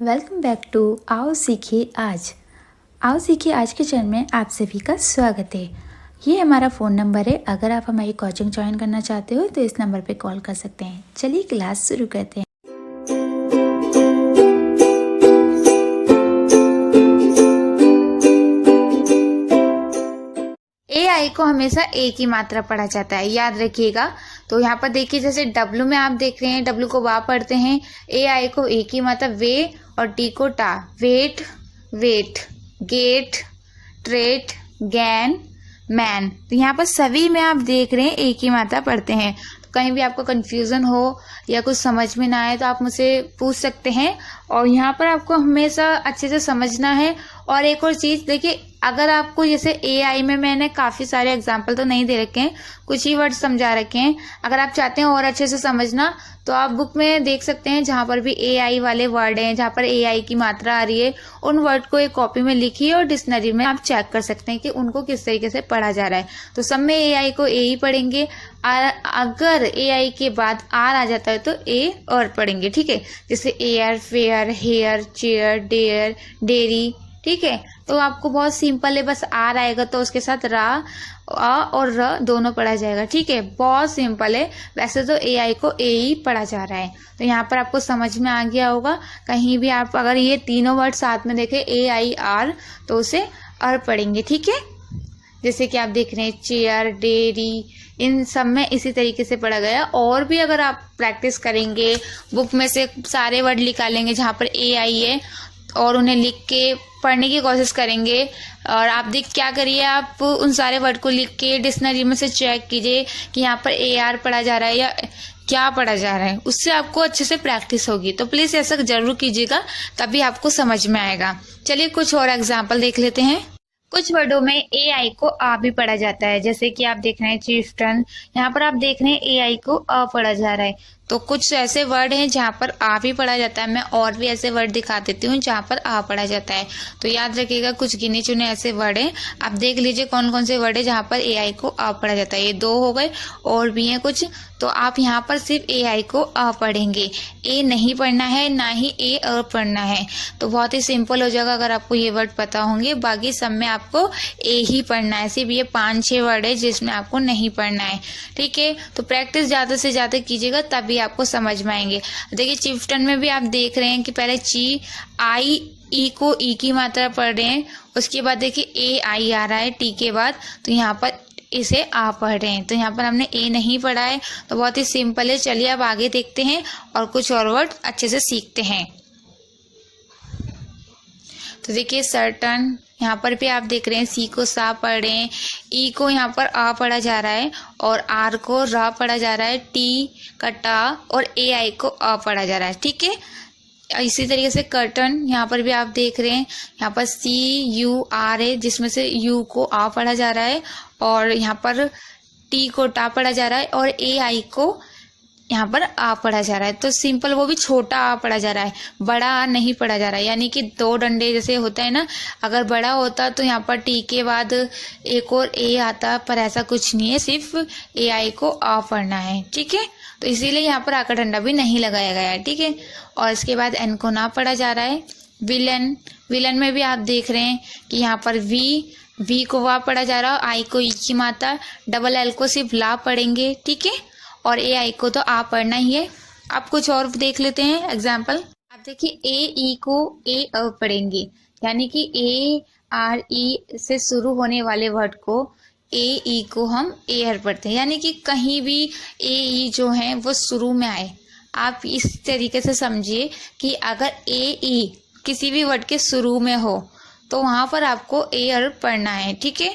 Welcome back to आओ सीखिए आज। आओ सीखिए आज के चैनल में आप सभी का स्वागत है। ये हमारा फ़ोन नंबर है। अगर आप हमारी कोचिंग ज्वाइन करना चाहते हो तो इस नंबर पे कॉल कर सकते हैं। चलिए क्लास शुरू करते हैं। AI को हमेशा एक ही मात्रा पढ़ा जाता है, याद रखिएगा। तो यहाँ पर देखिए, जैसे W में आप देख रहे हैं, W को वा पढ़ते हैं, AI को एक ही मात्रा वे और T को टा। Wait, weight, gate, trait, gain, main. तो यहाँ पर सभी में आप देख रहे हैं एक ही मात्रा पढ़ते हैं। तो कहीं भी आपको कंफ्यूजन हो या कुछ समझ में ना आए तो आप मुझसे पूछ सकते हैं। और यहाँ पर आपको हमेशा अच्छे से समझना है। और एक और चीज़ देखिए, अगर आपको जैसे AI में मैंने काफ़ी सारे एग्जाम्पल तो नहीं दे रखे हैं, कुछ ही वर्ड समझा रखे हैं। अगर आप चाहते हैं और अच्छे से समझना तो आप बुक में देख सकते हैं, जहाँ पर भी AI वाले वर्ड हैं, जहाँ पर AI की मात्रा आ रही है, उन वर्ड को एक कॉपी में लिखिए और डिक्शनरी में आप चेक कर सकते हैं कि उनको किस तरीके से पढ़ा जा रहा है। तो सब में AI को A ही पढ़ेंगे। अगर AI के बाद R आ जाता है तो A और पढ़ेंगे, ठीक है। जैसे air, fair, hair, chair, dare, dairy, ठीक है। तो आपको बहुत सिंपल है, बस आर आएगा तो उसके साथ रा, आ और र दोनों पढ़ा जाएगा, ठीक है। बहुत सिंपल है। वैसे तो AI को A ही पढ़ा जा रहा है। तो यहाँ पर आपको समझ में आ गया होगा। कहीं भी आप अगर ये तीनों वर्ड साथ में देखें AIR तो उसे अर पढ़ेंगे, ठीक है। जैसे कि आप देख रहे हैं चेयर, डेयरी, इन सब में इसी तरीके से पढ़ा गया। और भी अगर आप प्रैक्टिस करेंगे, बुक में से सारे वर्ड निकालेंगे जहाँ पर AI है और उन्हें लिख के पढ़ने की कोशिश करेंगे। और आप क्या करिए, आप उन सारे वर्ड को लिख के डिक्शनरी में से चेक कीजिए कि यहाँ पर AR पढ़ा जा रहा है या क्या पढ़ा जा रहा है। उससे आपको अच्छे से प्रैक्टिस होगी। तो प्लीज़ ऐसा जरूर कीजिएगा, तभी आपको समझ में आएगा। चलिए कुछ और एग्जाम्पल देख लेते हैं। कुछ वर्डों में AI को आ भी पढ़ा जाता है, जैसे कि आप देख रहे हैं चिफ्टन। यहाँ पर आप देख रहे हैं AI को अ पढ़ा जा रहा है। तो कुछ ऐसे वर्ड हैं जहाँ पर आ भी पढ़ा जाता है। मैं और भी ऐसे वर्ड दिखा देती हूँ जहाँ पर आ पढ़ा जाता है। तो याद रखिएगा, कुछ गिने चुने ऐसे वर्ड हैं। आप देख लीजिए कौन कौन से वर्ड है जहाँ पर AI को आ पढ़ा जाता है। ये 2 हो गए, और भी हैं कुछ। तो आप यहाँ पर सिर्फ AI को आ पढ़ेंगे, ए नहीं पढ़ना है, ना ही ए अ पढ़ना है। तो बहुत ही सिंपल हो जाएगा अगर आपको ये वर्ड पता होंगे। बाकी सब में आपको ए ही पढ़ना है। सिर्फ ये 5-6 वर्ड है जिसमें आपको नहीं पढ़ना है, ठीक है। तो प्रैक्टिस ज़्यादा से ज़्यादा कीजिएगा, तभी आपको समझ में आएंगे। देखिए चिफ्टन में भी आप देख रहे हैं कि पहले ची, आई, ई को ई की मात्रा पढ़ रहे हैं। उसके बाद देखिए AI आ रहा है टी के बाद, तो यहाँ पर इसे आ पढ़ रहे हैं। तो यहाँ पर हमने ए नहीं पढ़ा है। तो बहुत ही सिंपल है। चलिए अब आगे देखते हैं और कुछ और वर्ड अच्छे से सीखते हैं। तो देखिए सर्टन, यहाँ पर भी आप देख रहे हैं सी को सा पढ़ रहे हैं, ई को यहाँ पर आ पढ़ा जा रहा है, और आर को रा पढ़ा जा रहा है, टी का टा, और AI को अ पढ़ा जा रहा है, ठीक है। इसी तरीके से कर्टन, यहाँ पर भी आप देख रहे हैं, यहाँ पर CUR है जिसमें से यू को आ पढ़ा जा रहा है, और यहाँ पर टी को टा पढ़ा जा रहा है, और AI को यहाँ पर आ पढ़ा जा रहा है। तो सिंपल, वो भी छोटा आ पढ़ा जा रहा है, बड़ा आ नहीं पढ़ा जा रहा है। यानी कि 2 डंडे जैसे होता है ना, अगर बड़ा होता तो यहाँ पर टी के बाद एक और ए आता, पर ऐसा कुछ नहीं है, सिर्फ AI को आ पढ़ना है, ठीक है। तो इसीलिए यहाँ पर आ का डंडा भी नहीं लगाया गया है, ठीक है। और इसके बाद एन को ना पढ़ा जा रहा है। विलन, विलन में भी आप देख रहे हैं कि यहाँ पर वी को वा पढ़ा जा रहा है, आई को ई की मात्रा, डबल एल को सिर्फ ला पढ़ेंगे, ठीक है। और AI को तो आ पढ़ना ही है। आप कुछ और देख लेते हैं एग्जाम्पल। आप देखिए AE को ए अ पढ़ेंगे, यानी कि ARE से शुरू होने वाले वर्ड को AE को हम एयर पढ़ते हैं। यानी कि कहीं भी AE जो है वो शुरू में आए। आप इस तरीके से समझिए कि अगर AE किसी भी वर्ड के शुरू में हो तो वहां पर आपको एयर पढ़ना है, ठीक है।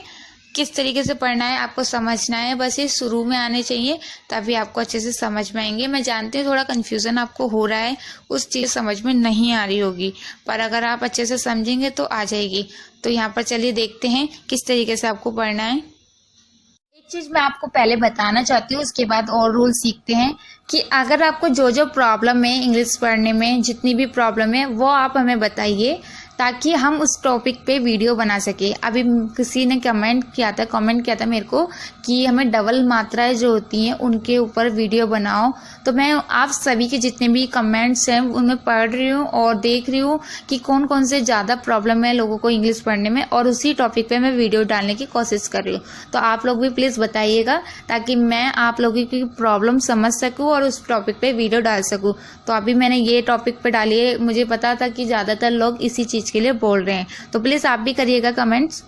किस तरीके से पढ़ना है आपको समझना है, बस ये शुरू में आने चाहिए, तभी आपको अच्छे से समझ में आएंगे। मैं जानती हूँ थोड़ा कंफ्यूजन आपको हो रहा है, उस चीज़ समझ में नहीं आ रही होगी, पर अगर आप अच्छे से समझेंगे तो आ जाएगी। तो यहाँ पर चलिए देखते हैं किस तरीके से आपको पढ़ना है। एक चीज़ मैं आपको पहले बताना चाहती हूँ, उसके बाद और रूल सीखते हैं कि अगर आपको जो जो प्रॉब्लम है इंग्लिश पढ़ने में, जितनी भी प्रॉब्लम है वो आप हमें बताइए। ताकि हम उस टॉपिक पे वीडियो बना सके। अभी किसी ने कमेंट किया था मेरे को कि हमें डबल मात्राएं जो होती हैं उनके ऊपर वीडियो बनाओ। तो मैं आप सभी के जितने भी कमेंट्स हैं उनमें पढ़ रही हूँ और देख रही हूँ कि कौन कौन से ज़्यादा प्रॉब्लम है लोगों को इंग्लिश पढ़ने में, और उसी टॉपिक पे मैं वीडियो डालने की कोशिश कर रही हूँ। तो आप लोग भी प्लीज़ बताइएगा ताकि मैं आप लोगों की प्रॉब्लम समझ सकूँ और उस टॉपिक पे वीडियो डाल सकूँ। तो अभी मैंने ये टॉपिक पे डाली है, मुझे पता था कि ज़्यादातर लोग इसी चीज़ के लिए बोल रहे हैं। तो प्लीज़ आप भी करिएगा कमेंट्स।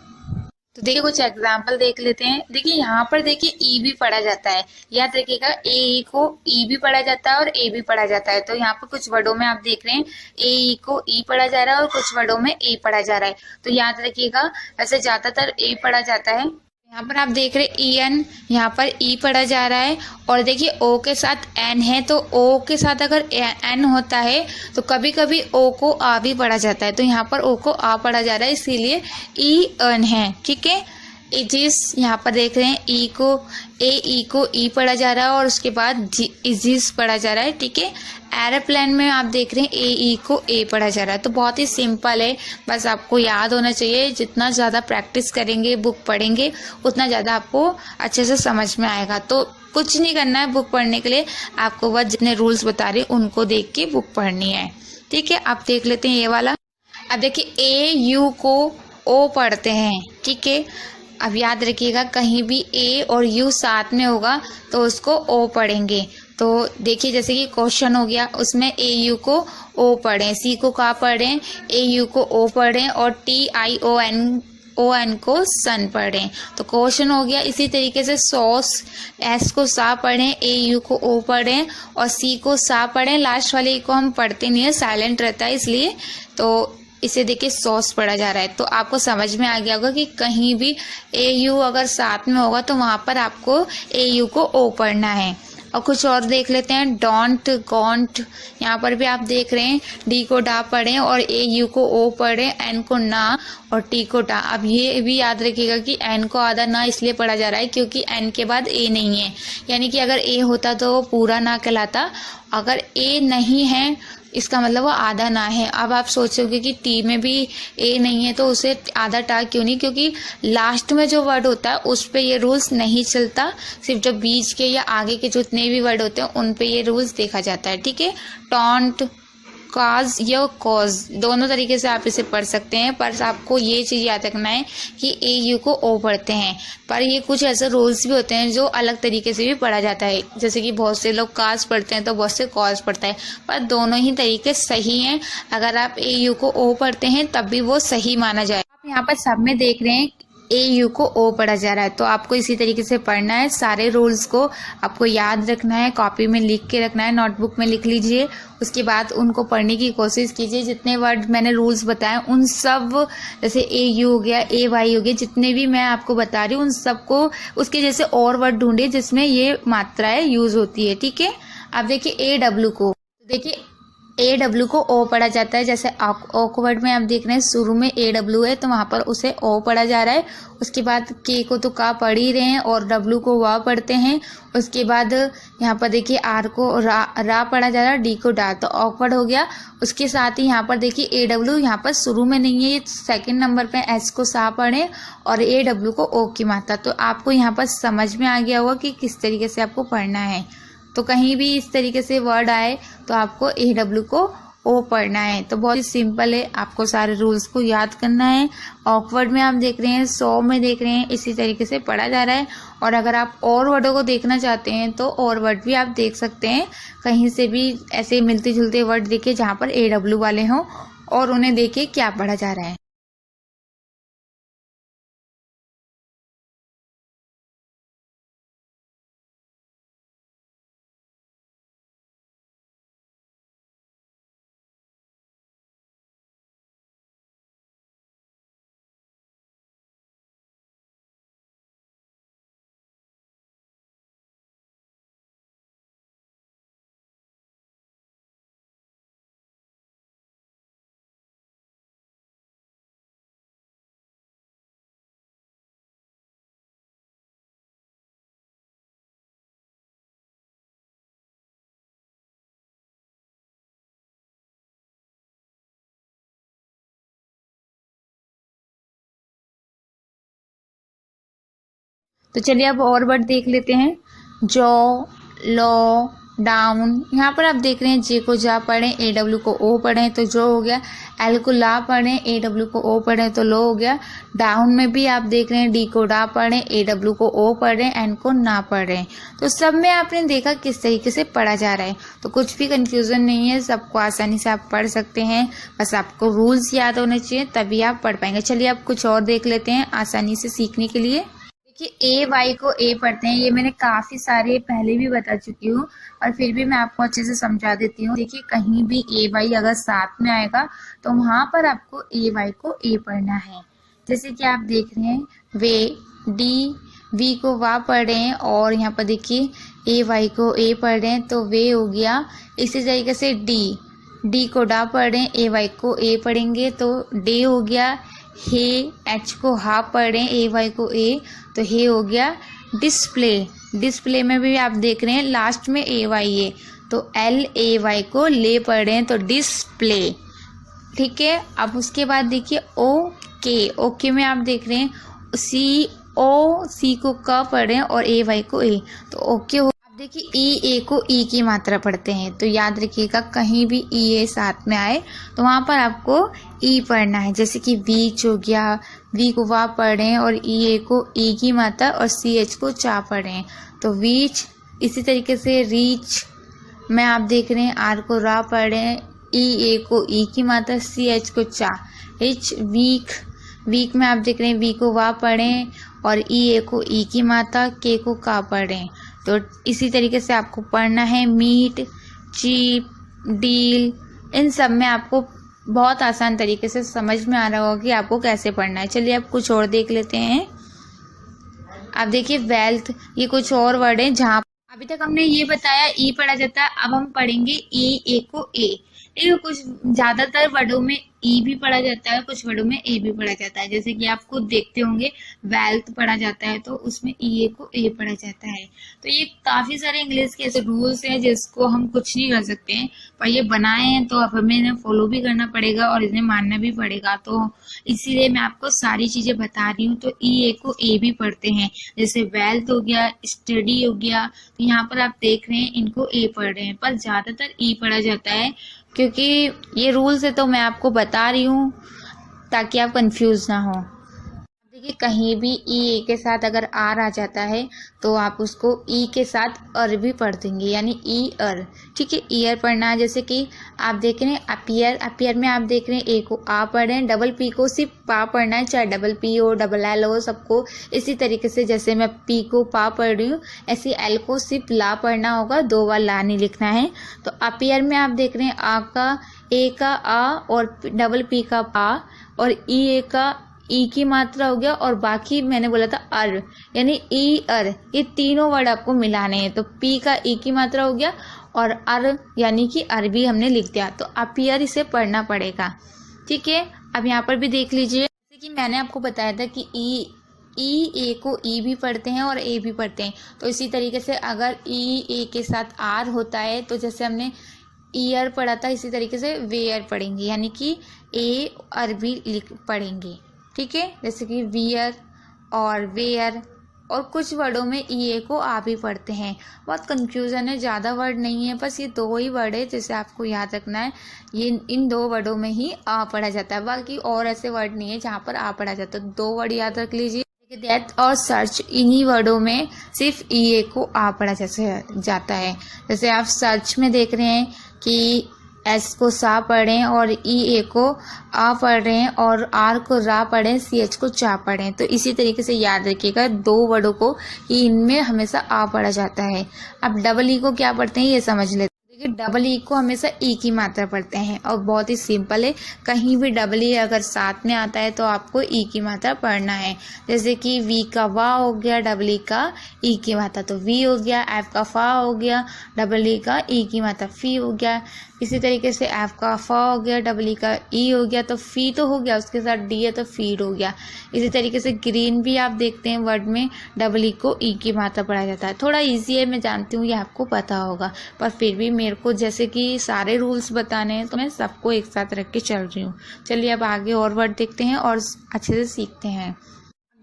तो देखिए कुछ एग्जाम्पल देख लेते हैं। देखिए यहाँ पर देखिए ई भी पढ़ा जाता है, याद रखिएगा ए को ई भी पढ़ा जाता है और ए भी पढ़ा जाता है। तो यहाँ पर कुछ वर्डों में आप देख रहे हैं ए को ई पढ़ा जा रहा है और कुछ वर्डों में ए पढ़ा जा रहा है। तो याद रखिएगा वैसे ज्यादातर ए पढ़ा जाता है। यहाँ पर आप देख रहे हैं ई एन, यहाँ पर ई पढ़ा जा रहा है। और देखिए ओ के साथ एन है, तो ओ के साथ अगर एन होता है तो कभी कभी ओ को आ भी पढ़ा जाता है। तो यहाँ पर ओ को आ पढ़ा जा रहा है, इसीलिए ई एन है। ठीक है, इजिस यहाँ पर देख रहे हैं ई को ई पढ़ा जा रहा है और उसके बाद इजिस पढ़ा जा रहा है। ठीक है, एरोप्लेन में आप देख रहे हैं ई को ए पढ़ा जा रहा है। तो बहुत ही सिंपल है, बस आपको याद होना चाहिए। जितना ज़्यादा प्रैक्टिस करेंगे, बुक पढ़ेंगे, उतना ज़्यादा आपको अच्छे से समझ में आएगा। तो कुछ नहीं करना है बुक पढ़ने के लिए, आपको बस जितने रूल्स बता रही उनको देख के बुक पढ़नी है। ठीक है, आप देख लेते हैं ये वाला। अब देखिए ए यू को ओ पढ़ते हैं। ठीक है, अब याद रखिएगा कहीं भी ए और यू साथ में होगा तो उसको ओ पढ़ेंगे। तो देखिए जैसे कि क्वेश्चन हो गया, उसमें ए यू को ओ पढ़ें, सी को का पढ़ें, ए यू को ओ पढ़ें और ओ एन को सन पढ़ें। तो क्वेश्चन हो गया। इसी तरीके से सॉस, एस को सा पढ़ें, ए यू को ओ पढ़ें और सी को सा पढ़ें। लास्ट वाले ई को हम पढ़ते नहीं है, साइलेंट रहता है इसलिए। तो इसे देखिए सॉस पढ़ा जा रहा है। तो आपको समझ में आ गया होगा कि कहीं भी ए यू अगर साथ में होगा तो वहां पर आपको ए यू को ओ पढ़ना है। और कुछ और देख लेते हैं, डोंट, गॉन्ट, यहाँ पर भी आप देख रहे हैं डी को डा पढ़ें और ए यू को ओ पढ़ें, एन को ना और टी को टा। अब ये भी याद रखिएगा कि एन को आधा ना इसलिए पढ़ा जा रहा है क्योंकि एन के बाद ए नहीं है, यानी कि अगर ए होता तो वो पूरा ना कहलाता। अगर ए नहीं है इसका मतलब वो आधा ना है। अब आप सोचोगे कि टी में भी ए नहीं है तो उसे आधा टा क्यों नहीं, क्योंकि लास्ट में जो वर्ड होता है उस पे ये रूल्स नहीं चलता, सिर्फ जो बीच के या आगे के जितने भी वर्ड होते हैं उन पे ये रूल्स देखा जाता है। ठीक है, टॉन्ट, काज या कॉज दोनों तरीके से आप इसे पढ़ सकते हैं, पर आपको ये चीज़ याद रखना है कि ए यू को ओ पढ़ते हैं। पर ये कुछ ऐसे रूल्स भी होते हैं जो अलग तरीके से भी पढ़ा जाता है, जैसे कि बहुत से लोग काज पढ़ते हैं तो बहुत से कॉज पढ़ता है, पर दोनों ही तरीके सही हैं। अगर आप ए यू को ओ पढ़ते हैं तब भी वो सही माना जाए। आप यहाँ पर सब में देख रहे हैं ए यू को ओ पढ़ा जा रहा है, तो आपको इसी तरीके से पढ़ना है। सारे रूल्स को आपको याद रखना है, कॉपी में लिख के रखना है, नोटबुक में लिख लीजिए। उसके बाद उनको पढ़ने की कोशिश कीजिए। जितने वर्ड मैंने रूल्स बताए उन सब, जैसे ए यू हो गया, ए वाई हो गया, जितने भी मैं आपको बता रही हूँ उन सबको उसके जैसे और वर्ड ढूंढिए जिसमें ये मात्राएं यूज होती है। ठीक है, अब देखिए ए डब्ल्यू को, देखिए ए डब्ल्यू को ओ पढ़ा जाता है। जैसे ऑकवर्ड में आप देख रहे हैं शुरू में ए डब्ल्यू है तो वहां पर उसे ओ पढ़ा जा रहा है। उसके बाद के को तो का पढ़ ही रहे हैं और डब्ल्यू को वा पढ़ते हैं। उसके बाद यहाँ पर देखिए आर को रा पढ़ा जा रहा है, डी को डा, तो ऑकवर्ड हो गया। उसके साथ ही यहाँ पर देखिए ए डब्ल्यू यहाँ पर शुरू में नहीं है, ये सेकेंड नंबर पे एस को सा पढ़े और ए डब्ल्यू को ओ की मात्रा। तो आपको यहाँ पर समझ में आ गया होगा कि किस तरीके से आपको पढ़ना है। तो कहीं भी इस तरीके से वर्ड आए तो आपको ए डब्ल्यू को ओ पढ़ना है। तो बहुत ही सिंपल है, आपको सारे रूल्स को याद करना है। ऑकवर्ड में आप देख रहे हैं, सो में देख रहे हैं, इसी तरीके से पढ़ा जा रहा है। और अगर आप और वर्डों को देखना चाहते हैं तो और वर्ड भी आप देख सकते हैं, कहीं से भी ऐसे मिलते जुलते वर्ड देखिए जहाँ पर ए डब्ल्यू वाले हों और उन्हें देखिए क्या पढ़ा जा रहा है। तो चलिए अब और वर्ड देख लेते हैं। Jaw, law, down. यहाँ पर आप देख रहे हैं जे को जा पढ़ें, ए डब्ल्यू को ओ पढ़ें तो जो हो गया। एल को ला पढ़ें, ए डब्ल्यू को ओ पढ़ें तो लो हो गया। डाउन में भी आप देख रहे हैं डी को डा पढ़ें, ए डब्ल्यू को ओ पढ़ें, एन को ना पढ़ें। तो सब में आपने देखा किस तरीके से पढ़ा जा रहा है। तो कुछ भी कंफ्यूजन नहीं है, सबको आसानी से आप पढ़ सकते हैं। बस आपको रूल्स याद होने चाहिए तभी आप पढ़ पाएंगे। चलिए अब कुछ और देख लेते हैं आसानी से सीखने के लिए। कि ए वाई को ए पढ़ते हैं, ये मैंने काफ़ी सारे पहले भी बता चुकी हूँ और फिर भी मैं आपको अच्छे से समझा देती हूँ। देखिए कहीं भी ए वाई अगर साथ में आएगा तो वहाँ पर आपको ए वाई को ए पढ़ना है। जैसे कि आप देख रहे हैं वे, डी, वी को वा पढ़ रहे हैं और यहाँ पर देखिए ए वाई को ए पढ़ रहे हैं तो वे हो गया। इसी तरीके से डी को डा पढ़ रहे हैं, ए वाई को ए पढ़ेंगे तो डे हो गया। हे, एच को हा पढ़ रहे हैं, ए वाई को ए तो हे हो गया। डिस्प्ले में भी आप देख रहे हैं लास्ट में ए वाई है तो एल ए वाई को ले पढ़ रहे हैं तो डिस्प्ले। ठीक है, अब उसके बाद देखिए ओके में आप देख रहे हैं सी को क पढ़ रहे हैं और ए वाई को ए तो ओके हो। अब देखिए ई ए को ई की मात्रा पढ़ते हैं तो याद रखिएगा कहीं भी ई ए साथ में आए तो वहाँ पर आपको ई पढ़ना है। जैसे कि वीच हो गया, वी को वा पढ़ रहे हैं और ई ए को ई की मात्रा और सी एच को चा पढ़ रहे हैं तो वीच। इसी तरीके से रीच में आप देख रहे हैं आर को रा पढ़ रहे हैं, ई ए को ई की मात्रा, सी एच को चा। एच वीक में आप देख रहे हैं वी को वा पढ़ें और ई ए को ई की मात्रा, के को का पढ़ें। तो इसी तरीके से आपको पढ़ना है। मीट, चीप, डील, इन सब में आपको बहुत आसान तरीके से समझ में आ रहा होगा कि आपको कैसे पढ़ना है। चलिए अब कुछ और देख लेते हैं। आप देखिए वेल्थ, ये कुछ और वर्ड है जहाँ अभी तक हमने ये बताया ई पढ़ा जाता है, अब हम पढ़ेंगे ई ए को ए। देखिए कुछ ज्यादातर वर्डों में ई भी पढ़ा जाता है, कुछ वर्डों में ए भी पढ़ा जाता है। जैसे कि आप खुद देखते होंगे वेल्थ पढ़ा जाता है तो उसमें ई ए को ए पढ़ा जाता है। तो ये काफी सारे इंग्लिश के ऐसे रूल्स हैं जिसको हम कुछ नहीं कर सकते हैं, पर ये बनाए हैं तो अब हमें इन्हें फॉलो भी करना पड़ेगा और इन्हें मानना भी पड़ेगा। तो इसीलिए मैं आपको सारी चीजें बता रही हूँ। तो ई ए को ए भी पढ़ते हैं, जैसे वेल्थ हो गया, स्टडी हो गया। तो यहाँ पर आप देख रहे हैं इनको ए पढ़ रहे हैं, पर ज्यादातर ई पढ़ा जाता है क्योंकि ये रूल्स है तो मैं आपको बता रही हूँ ताकि आप कंफ्यूज ना हो। देखिए कहीं भी ई ए के साथ अगर आर आ जाता है तो आप उसको ई के साथ अर भी पढ़ देंगे, यानी ई अर। ठीक है, ईयर पढ़ना है। जैसे कि आप देख रहे हैं अपियर में आप देख रहे हैं ए को आ पढ़ रहे हैं, डबल पी को सिर्फ पा पढ़ना है, चाहे डबल पी हो डबल एल हो सबको। इसी तरीके से जैसे मैं पी को पा पढ़ रही हूँ ऐसे एल को सिर्फ ला पढ़ना होगा, 2 बार ला नहीं लिखना है। तो अपियर में आप देख रहे हैं आ का, ए का आ और डबल पी का पा और ई ए का ई की मात्रा हो गया और बाकी मैंने बोला था अर, यानी ई अर। ये तीनों वर्ड आपको मिलाने हैं। तो पी का ई की मात्रा हो गया और अर यानी कि अरबी हमने लिख दिया, तो अपियर इसे पढ़ना पड़ेगा। ठीक है, अब यहाँ पर भी देख लीजिए, जैसे कि मैंने आपको बताया था कि ई ए को ई भी पढ़ते हैं और ए भी पढ़ते हैं। तो इसी तरीके से अगर ई ए के साथ आर होता है तो जैसे हमने ईयर पढ़ा था इसी तरीके से वेयर पढ़ेंगे, यानी कि ए अरबी पढ़ेंगे। ठीक है, जैसे कि वियर और वेयर। और कुछ वर्डों में ई ए को आ भी पढ़ते हैं। बहुत कंफ्यूजन है, ज़्यादा वर्ड नहीं है, बस ये 2 ही वर्ड है जिसे आपको याद रखना है। ये इन 2 वर्डों में ही आ पढ़ा जाता है, बाकी और ऐसे वर्ड नहीं है जहाँ पर आ पढ़ा जाता है। 2 वर्ड याद रख लीजिए, डेथ और सर्च, इन्हीं वर्डों में सिर्फ ई ए को आ पढ़ा जाता है। जैसे आप सर्च में देख रहे हैं कि एस को सा पढ़ें और ई ए को आ पढ़ रहे हैं और आर को रा पढ़ें, सी एच को चा पढ़ें। तो इसी तरीके से याद रखिएगा 2 वर्डों को कि इनमें हमेशा आ पढ़ा जाता है। अब डबल ई को क्या पढ़ते हैं ये समझ लेते हैं। देखिए डबल ई को हमेशा ई की मात्रा पढ़ते हैं और बहुत ही सिंपल है, कहीं भी डबल ई अगर साथ में आता है तो आपको ई की मात्रा पढ़ना है। जैसे कि वी का वा हो गया, डबल ई का ई की मात्रा तो वी हो गया। एफ का फा हो गया, डबल ई का ई की मात्रा फी हो गया। इसी तरीके से एफ का फा हो गया, डबल ई का ई हो गया तो फी तो हो गया, उसके साथ डी है तो फीड हो गया। इसी तरीके से ग्रीन भी आप देखते हैं वर्ड में डबल ई को ई की मात्रा पढ़ा जाता है। थोड़ा इजी है, मैं जानती हूँ ये आपको पता होगा, पर फिर भी मेरे को जैसे कि सारे रूल्स बताने हैं तो मैं सबको एक साथ रख के चल रही हूँ। चलिए अब आगे और वर्ड देखते हैं और अच्छे से सीखते हैं।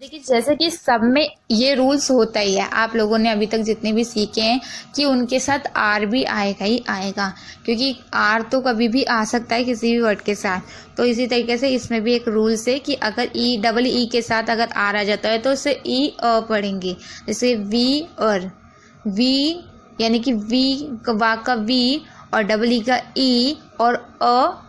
देखिए जैसे कि सब में ये रूल्स होता ही है, आप लोगों ने अभी तक जितने भी सीखे हैं कि उनके साथ आर भी आएगा ही आएगा, क्योंकि आर तो कभी भी आ सकता है किसी भी वर्ड के साथ। तो इसी तरीके से इसमें भी एक रूल्स है कि अगर ई डबल ई के साथ अगर आर आ जाता है तो उसे ई अ पढ़ेंगे। जैसे वी और वी यानी कि वी वा का वी और डबल ई का ई और अ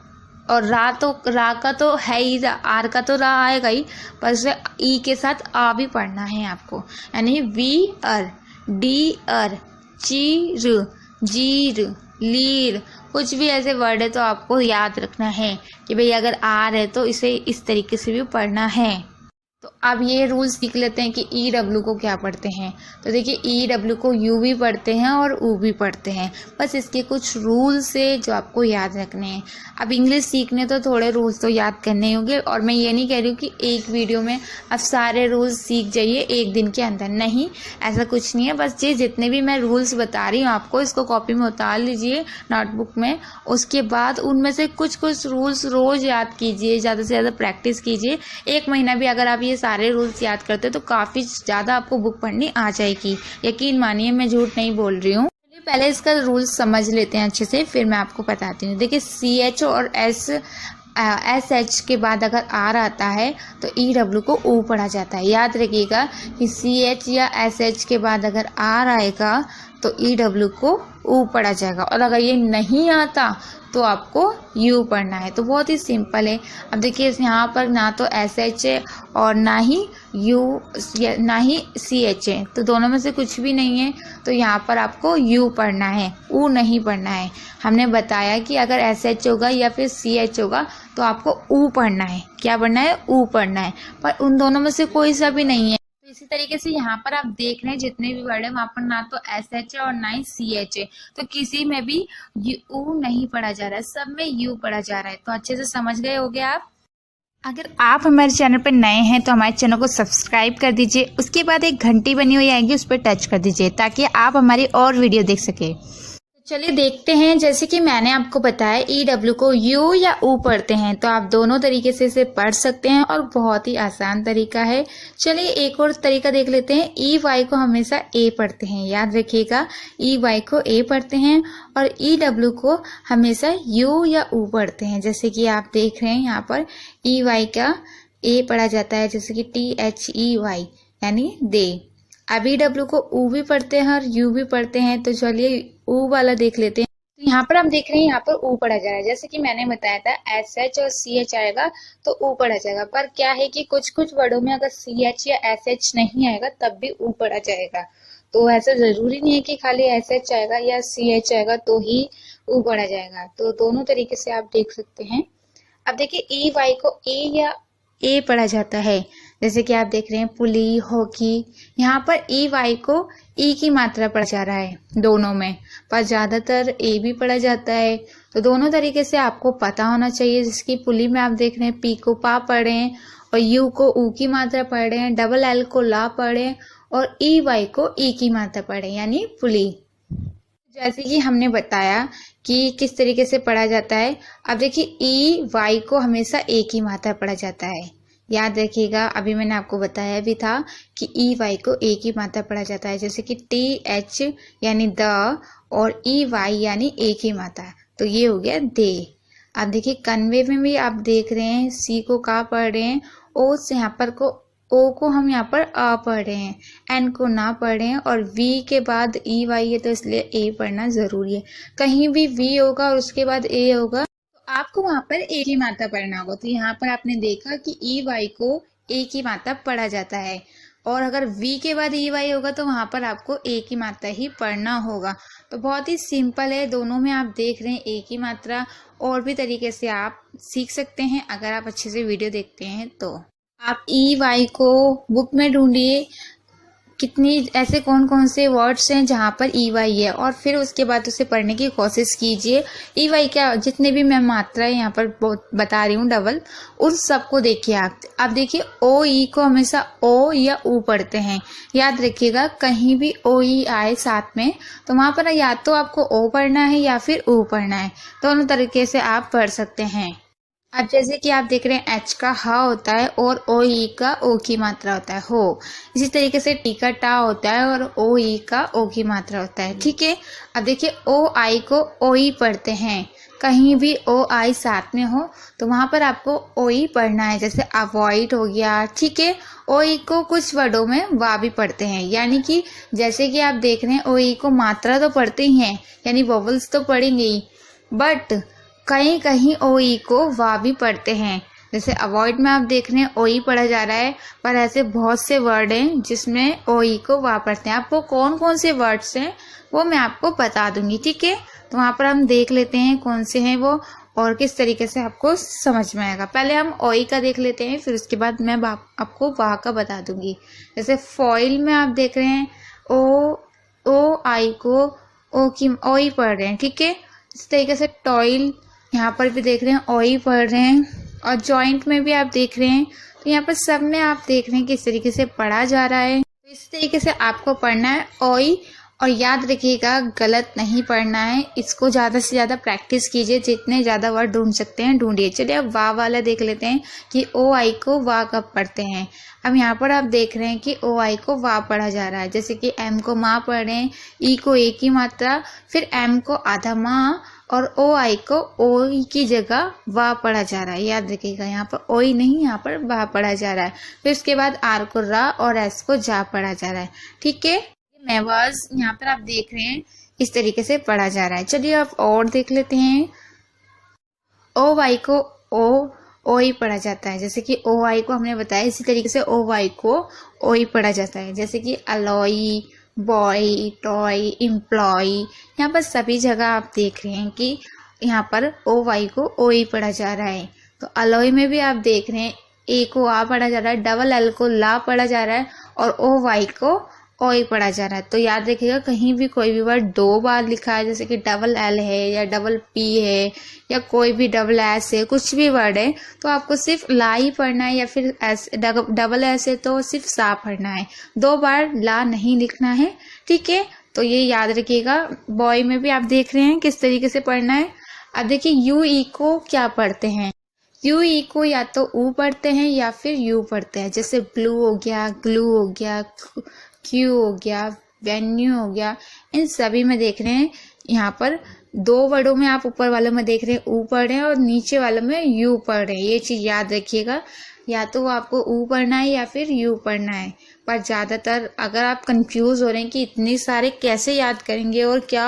और रा का तो है ही, आर का तो रा आएगा ही, पर उसे ई के साथ आ भी पढ़ना है आपको। यानी वी अर, डी अर, चीर, जीर, लीर, कुछ भी ऐसे वर्ड है तो आपको याद रखना है कि भाई अगर आर है तो इसे इस तरीके से भी पढ़ना है। तो अब ये रूल्स सीख लेते हैं कि ई डब्ल्यू को क्या पढ़ते हैं। तो देखिए ई डब्ल्यू को यू भी पढ़ते हैं और ऊ भी पढ़ते हैं, बस इसके कुछ रूल्स है जो आपको याद रखने हैं। अब इंग्लिश सीखने तो थोड़े रूल्स तो याद करने होंगे, और मैं ये नहीं कह रही हूँ कि एक वीडियो में अब सारे रूल्स सीख जाइए एक दिन के अंदर, नहीं, ऐसा कुछ नहीं है। बस ये जितने भी मैं रूल्स बता रही हूँ आपको, इसको कॉपी में उतार लीजिए नोटबुक में, उसके बाद उनमें से कुछ कुछ रूल्स रोज़ याद कीजिए, ज़्यादा से ज़्यादा प्रैक्टिस कीजिए। 1 महीना भी अगर आप ये सारे रूल्स याद करते तो काफ़ी ज़्यादा आपको बुक पढ़नी आ जाएगी, यकीन मानिए, मैं झूठ नहीं बोल रही हूँ। पहले इसका रूल्स समझ लेते हैं अच्छे से, फिर मैं आपको बताती हूँ। देखिए CH और SH के बाद अगर आर आता है तो ई डब्ल्यू को ऊ पढ़ा जाता है। याद रखिएगा कि CH या SH के बाद अगर आर आएगा तो ई डब्ल्यू को ऊ पढ़ा जाएगा, और अगर ये नहीं आता तो आपको यू पढ़ना है। तो बहुत ही सिंपल है। अब देखिए यहाँ पर ना तो SH है और ना ही यू ना ही CH है, तो दोनों में से कुछ भी नहीं है, तो यहाँ पर आपको यू पढ़ना है, ऊ नहीं पढ़ना है। हमने बताया कि अगर SH होगा या फिर CH होगा तो आपको ऊ पढ़ना है। क्या पढ़ना है? ऊ पढ़ना है, पर उन दोनों में से कोई सा भी नहीं है। तो इसी तरीके से यहाँ पर आप देख रहे हैं जितने भी वर्ड है वहां पर ना तो SH है और ना ही CH है, तो किसी में भी ऊ नहीं पढ़ा जा रहा है, सब में यू पढ़ा जा रहा है। तो अच्छे से समझ गए होगे आप। अगर आप हमारे चैनल पर नए हैं तो हमारे चैनल को सब्सक्राइब कर दीजिए, उसके बाद एक घंटी बनी हुई आएगी उस पर टच कर दीजिए ताकि आप हमारी और वीडियो देख सके। चलिए देखते हैं। जैसे कि मैंने आपको बताया ई डब्ल्यू को यू या ऊ पढ़ते हैं, तो आप दोनों तरीके से इसे पढ़ सकते हैं और बहुत ही आसान तरीका है। चलिए एक और तरीका देख लेते हैं। ई वाई को हमेशा ए पढ़ते हैं, याद रखिएगा, ई वाई को ए पढ़ते हैं, और ई डब्ल्यू को हमेशा यू या ऊ पढ़ते हैं। जैसे कि आप देख रहे हैं यहाँ पर ई वाई का ए पढ़ा जाता है, जैसे कि THEY यानी दे। अब ई डब्ल्यू को ऊ भी पढ़ते हैं और यू भी पढ़ते हैं। तो चलिए ऊ वाला देख लेते हैं। तो यहाँ पर हम देख रहे हैं यहाँ पर ऊ पढ़ा जा रहा है। जैसे कि मैंने बताया था SH और CH आएगा तो ऊ पढ़ा जाएगा, पर क्या है कि कुछ कुछ वर्डों में अगर CH या SH नहीं आएगा तब भी ऊ पढ़ा जाएगा। तो ऐसा जरूरी नहीं है कि खाली SH आएगा या CH आएगा तो ही ऊ पढ़ा जाएगा। तो दोनों तरीके से आप देख सकते हैं। अब देखिए ई वाई को ए या ए पढ़ा जाता है, जैसे कि आप देख रहे हैं पुली, हॉकी। यहाँ पर ई वाई को ई की मात्रा पढ़ा जा रहा है दोनों में, पर ज़्यादातर ए भी पढ़ा जाता है। तो दोनों तरीके से आपको पता होना चाहिए। जिसकी पुली में आप देख रहे हैं पी को पा पढ़े हैं और यू को ऊ की मात्रा पढ़े हैं, डबल एल को ला पढ़े और ई वाई को ई की मात्रा पढ़े, यानी पुली। जैसे कि हमने बताया कि किस तरीके से पढ़ा जाता है। अब देखिए ई वाई को हमेशा ए की मात्रा पढ़ा जाता है, याद रखिएगा। अभी मैंने आपको बताया भी था कि ई वाई को ए की मात्रा पढ़ा जाता है, जैसे कि TH यानी द और ई वाई यानी ए की मात्रा, तो ये हो गया दे। अब देखिए कन्वे में भी आप देख रहे हैं सी को का पढ़ रहे हैं, ओ से यहाँ पर को ओ को हम यहाँ पर आ पढ़ रहे हैं, एन को ना पढ़ रहे हैं, और वी के बाद ई वाई है तो इसलिए ए पढ़ना जरूरी है। कहीं भी वी होगा और उसके बाद ए होगा तो आपको वहां पर ए की मात्रा पढ़ना होगा। तो यहाँ पर आपने देखा कि ई वाई को ए की मात्रा पढ़ा जाता है, और अगर वी के बाद ई वाई होगा तो वहां पर आपको ए की मात्रा ही पढ़ना होगा। तो बहुत ही सिंपल है, दोनों में आप देख रहे हैं ए की मात्रा। और भी तरीके से आप सीख सकते हैं अगर आप अच्छे से वीडियो देखते हैं। तो आप ई वाई को बुक में ढूंढिए कितनी ऐसे कौन कौन से वर्ड्स हैं जहाँ पर ई वाई है, और फिर उसके बाद उसे पढ़ने की कोशिश कीजिए। ई वाई क्या जितने भी मैं मात्रा यहाँ पर बता रही हूँ डबल, उन सबको देखिए आप। अब देखिए ओ ई को हमेशा ओ या ऊ पढ़ते हैं, याद रखिएगा। कहीं भी ओ ई आए साथ में तो वहाँ पर या तो आपको ओ पढ़ना है या फिर ऊ पढ़ना है, दोनों तरीके से आप पढ़ सकते हैं। अब जैसे कि आप देख रहे हैं एच का ह होता है और ओ ई का ओ की मात्रा होता है हो। इसी तरीके से टी का टा होता है और ओ ई का ओ की मात्रा होता है। ठीक है, अब देखिए ओ आई को ओ ई पढ़ते हैं, कहीं भी ओ आई साथ में हो तो वहां पर आपको ओ ई पढ़ना है। जैसे अवॉइड हो गया, ठीक है। ओ ई को कुछ वर्डों में वा भी पढ़ते हैं, यानी कि जैसे कि आप देख रहे हैं ओ ई को मात्रा तो पढ़ते ही हैं, यानी वोवल्स तो पढ़ेंगे ही, बट कहीं कहीं ओ ई को वा भी पढ़ते हैं। जैसे अवॉइड में आप देख रहे हैं ओ ई पढ़ा जा रहा है, पर ऐसे बहुत से वर्ड हैं जिसमें ओ ई को वा पढ़ते हैं। आपको कौन कौन से वर्ड्स हैं वो मैं आपको बता दूंगी, ठीक है। तो वहां पर हम देख लेते हैं कौन से हैं वो और किस तरीके से आपको समझ में आएगा। पहले हम ओ ई का देख लेते हैं, फिर उसके बाद मैं आपको वा का बता दूंगी। जैसे फॉइल में आप देख रहे हैं ओ आई को ओ ई पढ़ रहे हैं, ठीक है। इस तरीके से टॉयल यहाँ पर भी देख रहे हैं ओ ई पढ़ रहे हैं, और जॉइंट में भी आप देख रहे हैं। तो यहाँ पर सब में आप देख रहे हैं किस तरीके से पढ़ा जा रहा है। तो इस तरीके से आपको पढ़ना है ओ ई, और याद रखिएगा गलत नहीं पढ़ना है। इसको ज़्यादा से ज़्यादा प्रैक्टिस कीजिए, जितने ज़्यादा वर्ड ढूंढ सकते हैं ढूंढिए। चलिए अब वा वाला देख लेते हैं कि ओ आई को वा कब पढ़ते हैं। अब यहाँ पर आप देख रहे हैं कि ओ आई को वा पढ़ा जा रहा है, जैसे कि एम को माँ पढ़ रहे हैं, ई को ए की मात्रा, फिर एम को आधा माँ, और ओ आई को ओ ई की जगह वा पढ़ा जा रहा है। याद रखिएगा यहाँ पर ओ ई नहीं, यहाँ पर वा पढ़ा जा रहा है। फिर उसके बाद आर को रा और एस को जा पढ़ा जा रहा है, ठीक है। मेवाज यहाँ पर आप देख रहे हैं इस तरीके से पढ़ा जा रहा है। चलिए अब और देख लेते हैं। ओ वाई को ओ ई पढ़ा जाता है, जैसे कि ओ आई को हमने बताया, इसी तरीके से ओ वाई को ओ ई पढ़ा जाता है। जैसे कि अलॉय, बॉय, टॉय, एम्प्लॉय, यहाँ पर सभी जगह आप देख रहे हैं कि यहाँ पर ओ वाई को ओ ई पढ़ा जा रहा है। तो अलॉय में भी आप देख रहे हैं ए को आ पढ़ा जा रहा है, डबल एल को ला पढ़ा जा रहा है, और ओ वाई को ओ ई पढ़ा जा रहा है। तो याद रखिएगा कहीं भी कोई भी वर्ड दो बार लिखा है, जैसे कि डबल एल है या डबल पी है या कोई भी डबल एस है, कुछ भी वर्ड है, तो आपको सिर्फ ला ही पढ़ना है, या फिर एस डबल एस है तो सिर्फ सा पढ़ना है, दो बार ला नहीं लिखना है, ठीक है। तो ये याद रखिएगा। बॉय में भी आप देख रहे हैं किस तरीके से पढ़ना है। अब देखिए यू ई को क्या पढ़ते हैं। यू ई को या तो ऊ पढ़ते हैं या फिर यू पढ़ते हैं। जैसे ब्लू हो गया, ग्लू हो गया, क्यू हो गया, वेन्यू हो गया, इन सभी में देख रहे हैं यहाँ पर दो वर्डों में आप ऊपर वालों में देख रहे हैं ऊ पढ़ रहे हैं और नीचे वालों में यू पढ़ रहे हैं। ये चीज याद रखिएगा, या तो आपको ऊ पढ़ना है या फिर यू पढ़ना है। पर ज्यादातर अगर आप कंफ्यूज हो रहे हैं कि इतने सारे कैसे याद करेंगे और क्या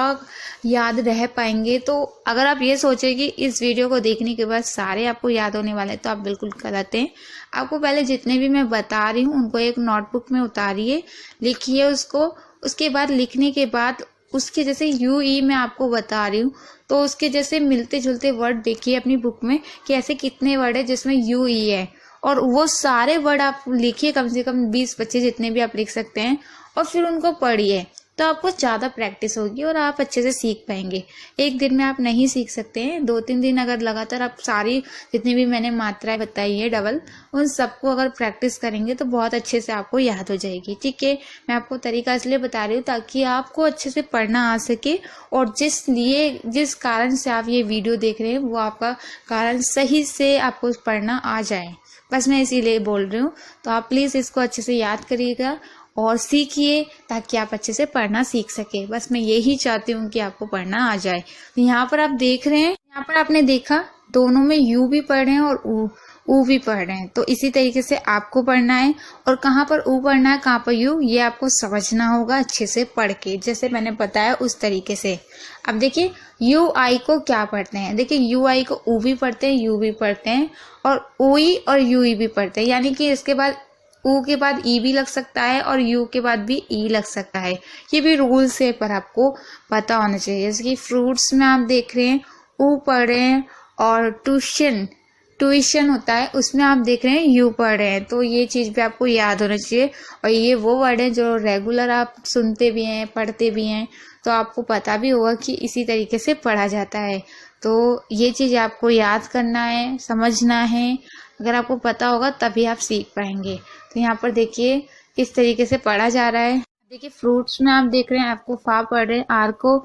याद रह पाएंगे, तो अगर आप ये सोचे कि इस वीडियो को देखने के बाद सारे आपको याद होने वाले हैं, तो आप बिल्कुल गलत हैं। आपको पहले जितने भी मैं बता रही हूँ उनको एक नोटबुक में उतारिए, लिखिए उसको। उसके बाद लिखने के बाद उसके जैसे यू ई मैं आपको बता रही हूँ, तो उसके जैसे मिलते जुलते वर्ड देखिए अपनी बुक में कि ऐसे कितने वर्ड है जिसमें यू ई है, और वो सारे वर्ड आप लिखिए, कम से कम 20-25 जितने भी आप लिख सकते हैं, और फिर उनको पढ़िए। तो आपको ज़्यादा प्रैक्टिस होगी और आप अच्छे से सीख पाएंगे। एक दिन में आप नहीं सीख सकते हैं, 2-3 दिन अगर लगातार आप सारी जितनी भी मैंने मात्राएं बताई है डबल, उन सबको अगर प्रैक्टिस करेंगे तो बहुत अच्छे से आपको याद हो जाएगी, ठीक है। मैं आपको तरीका इसलिए बता रही हूँ ताकि आपको अच्छे से पढ़ना आ सके, और जिस कारण से आप ये वीडियो देख रहे हैं वो आपका कारण सही से आपको पढ़ना आ जाए, बस मैं इसीलिए बोल रही हूँ। तो आप प्लीज़ इसको अच्छे से याद करिएगा और सीखिए ताकि आप अच्छे से पढ़ना सीख सके। बस मैं यही चाहती हूँ कि आपको पढ़ना आ जाए। तो यहाँ पर आप देख रहे हैं, यहाँ पर आपने देखा दोनों में यू भी पढ़ रहे हैं और ऊ भी पढ़ रहे हैं। तो इसी तरीके से आपको पढ़ना है, और कहाँ पर ऊ पढ़ना है कहाँ पर यू, ये आपको समझना होगा अच्छे से पढ़ के, जैसे मैंने बताया उस तरीके से। अब देखिए यू आई को क्या पढ़ते हैं। देखिए यू आई को ऊ भी पढ़ते हैं, यू भी पढ़ते हैं, और ऊ ई और यू ई भी पढ़ते हैं, यानी कि इसके बाद ऊ के बाद ई भी लग सकता है और यू के बाद भी ई लग सकता है। ये भी रूल्स है, पर आपको पता होना चाहिए। जैसे कि फ्रूट्स में आप देख रहे हैं ऊ पढ़ रहे हैं, और ट्यूशन होता है उसमें आप देख रहे हैं यू पढ़ रहे हैं। तो ये चीज़ भी आपको याद होना चाहिए। और ये वो वर्ड है जो रेगुलर आप सुनते भी हैं, पढ़ते भी हैं, तो आपको पता भी होगा कि इसी तरीके से पढ़ा जाता है। तो ये चीज़ आपको याद करना है, समझना है। अगर आपको पता होगा तभी आप सीख पाएंगे। तो यहाँ पर देखिए इस तरीके से पढ़ा जा रहा है। देखिए फ्रूट्स में आप देख रहे हैं आपको फा पढ़ रहे हैं, आर को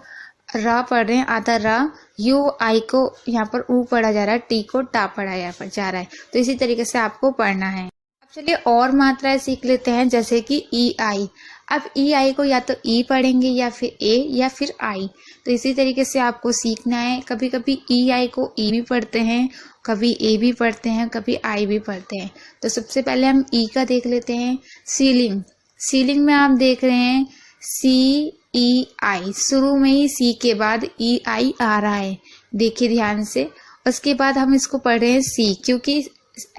रा पढ़ रहे हैं, आधा रा, यू आई को यहाँ पर ऊ पढ़ा जा रहा है, टी को टा पढ़ा जा रहा है। तो इसी तरीके से आपको पढ़ना है। अब चलिए और मात्राएं सीख लेते हैं, जैसे कि ई आई। अब ई आई को या तो ई पढ़ेंगे या फिर ए या फिर आई। तो इसी तरीके से आपको सीखना है। कभी कभी ई आई को ई भी पढ़ते हैं, कभी ए भी पढ़ते हैं, कभी आई भी पढ़ते हैं। तो सबसे पहले हम ई का देख लेते हैं। सीलिंग, सीलिंग में आप देख रहे हैं सी ई आई, शुरू में ही सी के बाद ई आई आ रहा है, देखिए ध्यान से। उसके बाद हम इसको पढ़ रहे हैं सी, क्योंकि